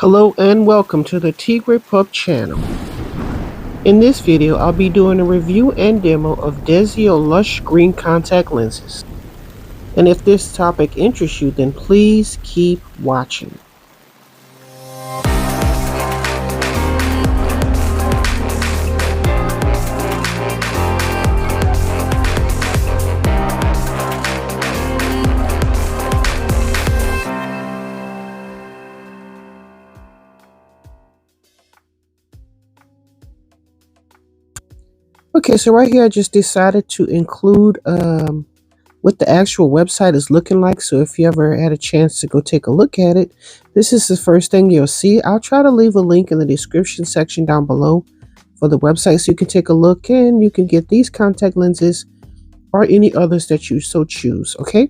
Hello and welcome to the Tigrepup channel. In this video, I'll be doing a review and demo of Desio LUSH GREEN contact lenses. And if this topic interests you, then please keep watching. Okay, so right here I just decided to include what the actual website is looking like. So if you ever had a chance to go take a look at it, this is the first thing you'll see. I'll try to leave a link in the description section down below for the website so you can take a look and you can get these contact lenses or any others that you so choose, okay?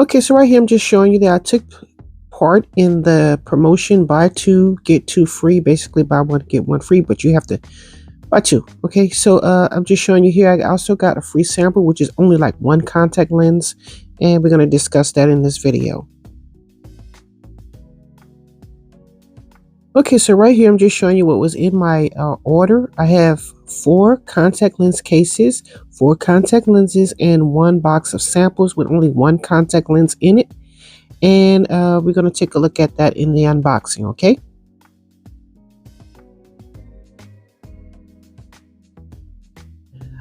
Okay, so right here I'm just showing you that I took part in the promotion buy two get two free, basically buy one get one free, but you have to buy two. Okay, so I'm just showing you here I also got a free sample, which is only like one contact lens, and we're going to discuss that in this video. Okay, so right here I'm just showing you what was in my order. I have 4 contact lens cases, 4 contact lenses, and 1 box of samples with only 1 contact lens in it. And we're going to take a look at that in the unboxing, okay?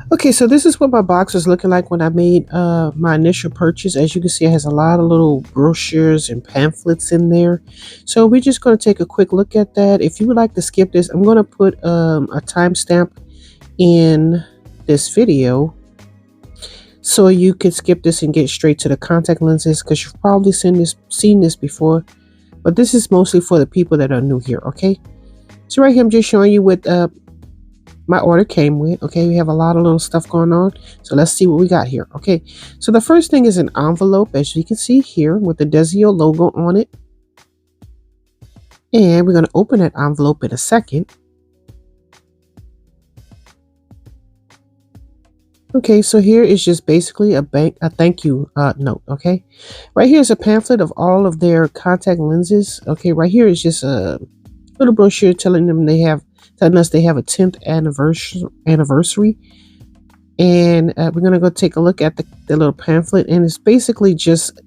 Okay, so this is what my box was looking like when I made my initial purchase. As you can see, it has a lot of little brochures and pamphlets in there. So we're just going to take a quick look at that. If you would like to skip this, I'm going to put a timestamp in this video so you can skip this and get straight to the contact lenses, because you've probably seen this before. But this is mostly for the people that are new here, okay? So right here, I'm just showing you what my order came with. Okay, we have a lot of little stuff going on, so let's see what we got here. Okay, so the first thing is an envelope, as you can see here, with the Desio logo on it, and we're going to open that envelope in a second. Okay, so here is just basically a thank you note. Okay, right here is a pamphlet of all of their contact lenses. Okay, right here is just a little brochure telling us they have a 10th anniversary. And we're going to go take a look at the little pamphlet, and it's basically just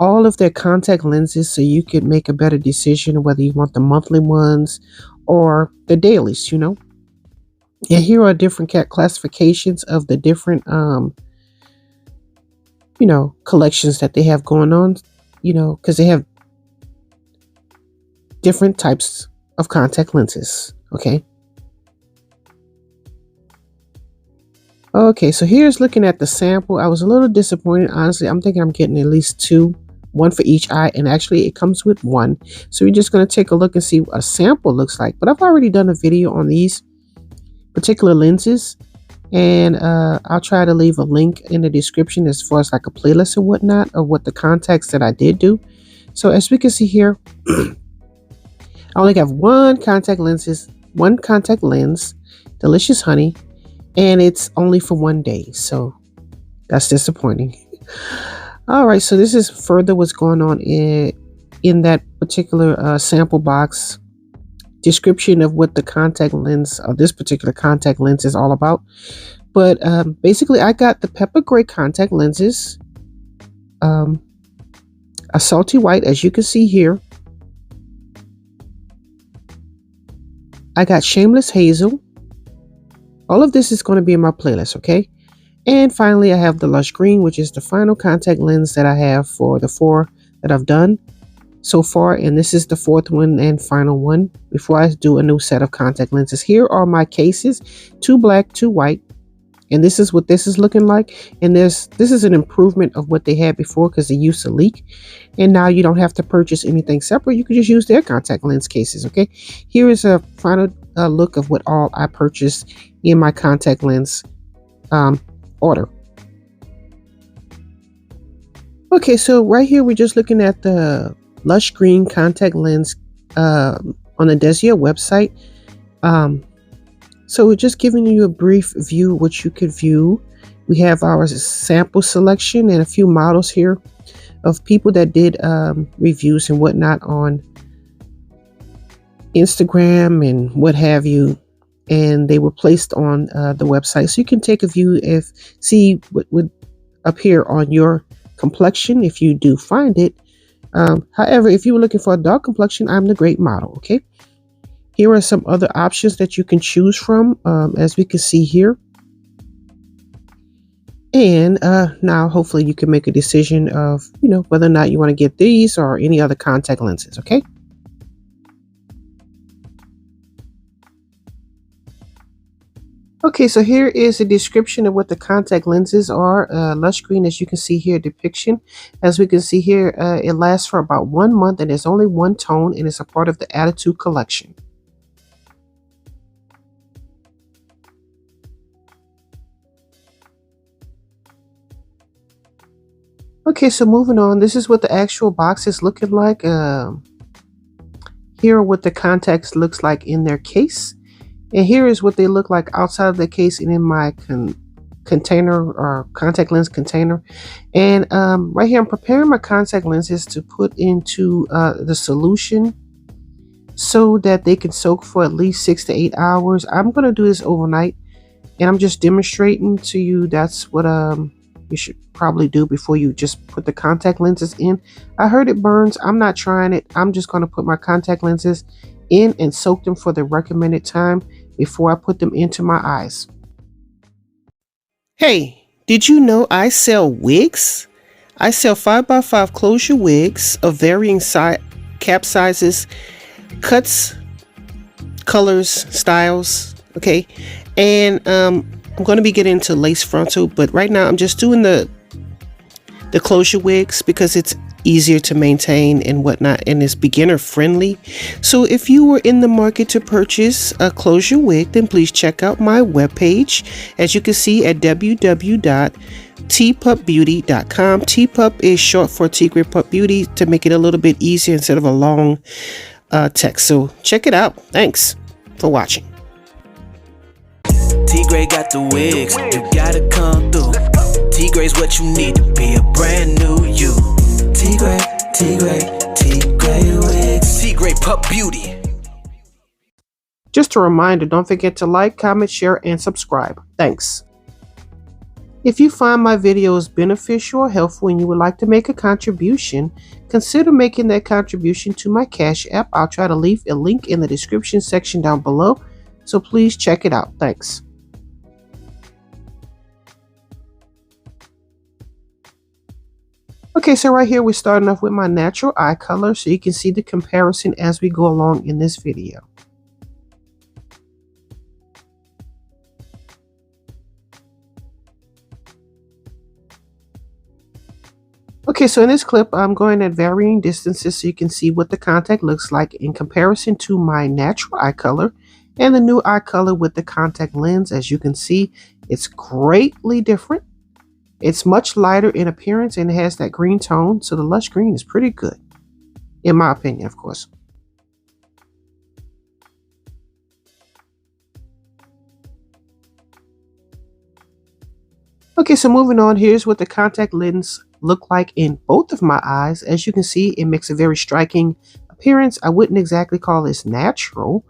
all of their contact lenses so you can make a better decision whether you want the monthly ones or the dailies, you know. And here are different classifications of the different collections that they have going on, because they have different types of contact lenses. Okay. Okay, so here's looking at the sample. I was a little disappointed, honestly. I'm thinking I'm getting at least 2, 1 for each eye, and actually it comes with 1. So we're just going to take a look and see what a sample looks like. But I've already done a video on these particular lenses, and I'll try to leave a link in the description as far as like a playlist or whatnot of what the contacts that I did do. So as we can see here, I only have one contact lens, Delicious Honey, and it's only for 1 day, so that's disappointing. All right, so this is further what's going on in that particular sample box. Description of what the contact lens of this particular contact lens is all about. But basically, I got the pepper gray contact lenses, a salty white, as you can see here. I got shameless hazel. All of this is going to be in my playlist, okay? And finally, I have the lush green, which is the final contact lens that I have for the 4 that I've done so far, and this is the 4th one and final one before I do a new set of contact lenses. Here are my cases, 2 black, 2 white, And this is what this is looking like. And this is an improvement of what they had before because they used to leak. And now you don't have to purchase anything separate. You can just use their contact lens cases, okay? Here is a final look of what all I purchased in my contact lens order. Okay, so right here we're just looking at the Lush Green contact lens on the Desio website. So we're just giving you a brief view of what you could view. We have our sample selection and a few models here of people that did reviews and whatnot on Instagram and what have you. And they were placed on the website. So you can take a view see what would appear on your complexion if you do find it. However, if you were looking for a dark complexion, I'm the great model, okay? Here are some other options that you can choose from, as we can see here. And now hopefully you can make a decision of, whether or not you want to get these or any other contact lenses, okay? Okay, so here is a description of what the contact lenses are. Lush Green, as you can see here, depiction. As we can see here, it lasts for about 1 month and there's only one tone and it's a part of the Attitude collection. Okay, so moving on, this is what the actual box is looking like. Here are what the contacts looks like in their case. And here is what they look like outside of the case and in my container or contact lens container. And right here, I'm preparing my contact lenses to put into the solution so that they can soak for at least 6 to 8 hours. I'm going to do this overnight and I'm just demonstrating to you. That's what you should probably do before you just put the contact lenses in. I heard it burns. I'm not trying it. I'm just going to put my contact lenses in and soak them for the recommended time before I put them into my eyes. Hey, did you know I sell wigs? I sell 5x5 closure wigs of varying cap sizes, cuts, colors, styles, okay? And I'm going to be getting into lace frontal, but right now I'm just doing the closure wigs because it's easier to maintain and whatnot, and it's beginner friendly. So if you were in the market to purchase a closure wig, then please check out my webpage, as you can see at www.Tigrepupbeauty.com. Tpup is short for Tigrepupbeauty, to make it a little bit easier instead of a long text. So check it out. Thanks for watching. Tigre got the wigs, you gotta come through. Tigre's what you need to be a brand new you. Tigre wigs. Tigrepupbeauty. Just a reminder, don't forget to like, comment, share, and subscribe. Thanks. If you find my videos beneficial or helpful and you would like to make a contribution, consider making that contribution to my Cash App. I'll try to leave a link in the description section down below, so please check it out. Thanks. Okay, so right here we're starting off with my natural eye color, so you can see the comparison as we go along in this video. Okay, so in this clip, I'm going at varying distances so you can see what the contact looks like in comparison to my natural eye color and the new eye color with the contact lens. As you can see, it's greatly different. It's much lighter in appearance and it has that green tone, so the Lush Green is pretty good, in my opinion, of course. Okay, so moving on, here's what the contact lens look like in both of my eyes. As you can see, it makes a very striking appearance. I wouldn't exactly call this natural,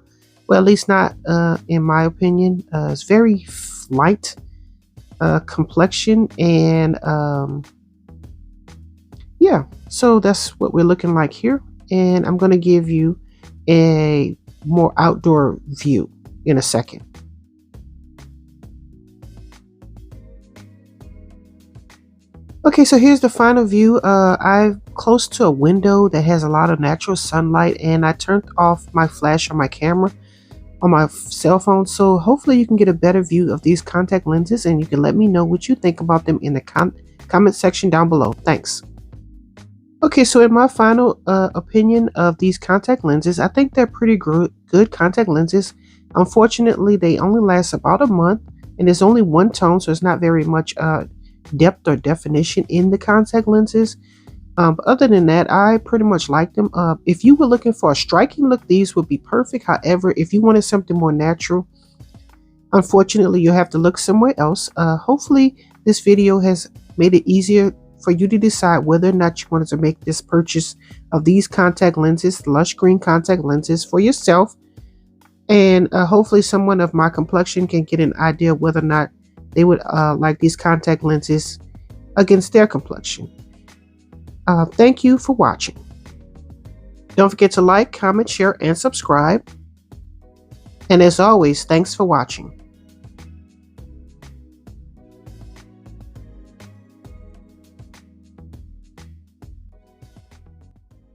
well, at least not in my opinion. It's very light complexion, and yeah, so that's what we're looking like here. And I'm going to give you a more outdoor view in a second. Okay, so here's the final view. I'm close to a window that has a lot of natural sunlight, and I turned off my flash on my camera on my cell phone. So hopefully you can get a better view of these contact lenses, and you can let me know what you think about them in the comment section down below. Thanks. Okay, so in my final opinion of these contact lenses, I think they're pretty good contact lenses. Unfortunately, they only last about a month, and there's only one tone, so it's not very much depth or definition in the contact lenses. But other than that, I pretty much like them. If you were looking for a striking look, these would be perfect. However, if you wanted something more natural, unfortunately, you'll have to look somewhere else. Hopefully, this video has made it easier for you to decide whether or not you wanted to make this purchase of these contact lenses, Lush Green contact lenses, for yourself. And hopefully someone of my complexion can get an idea whether or not they would like these contact lenses against their complexion. Thank you for watching. Don't forget to like, comment, share, and subscribe. And as always, thanks for watching.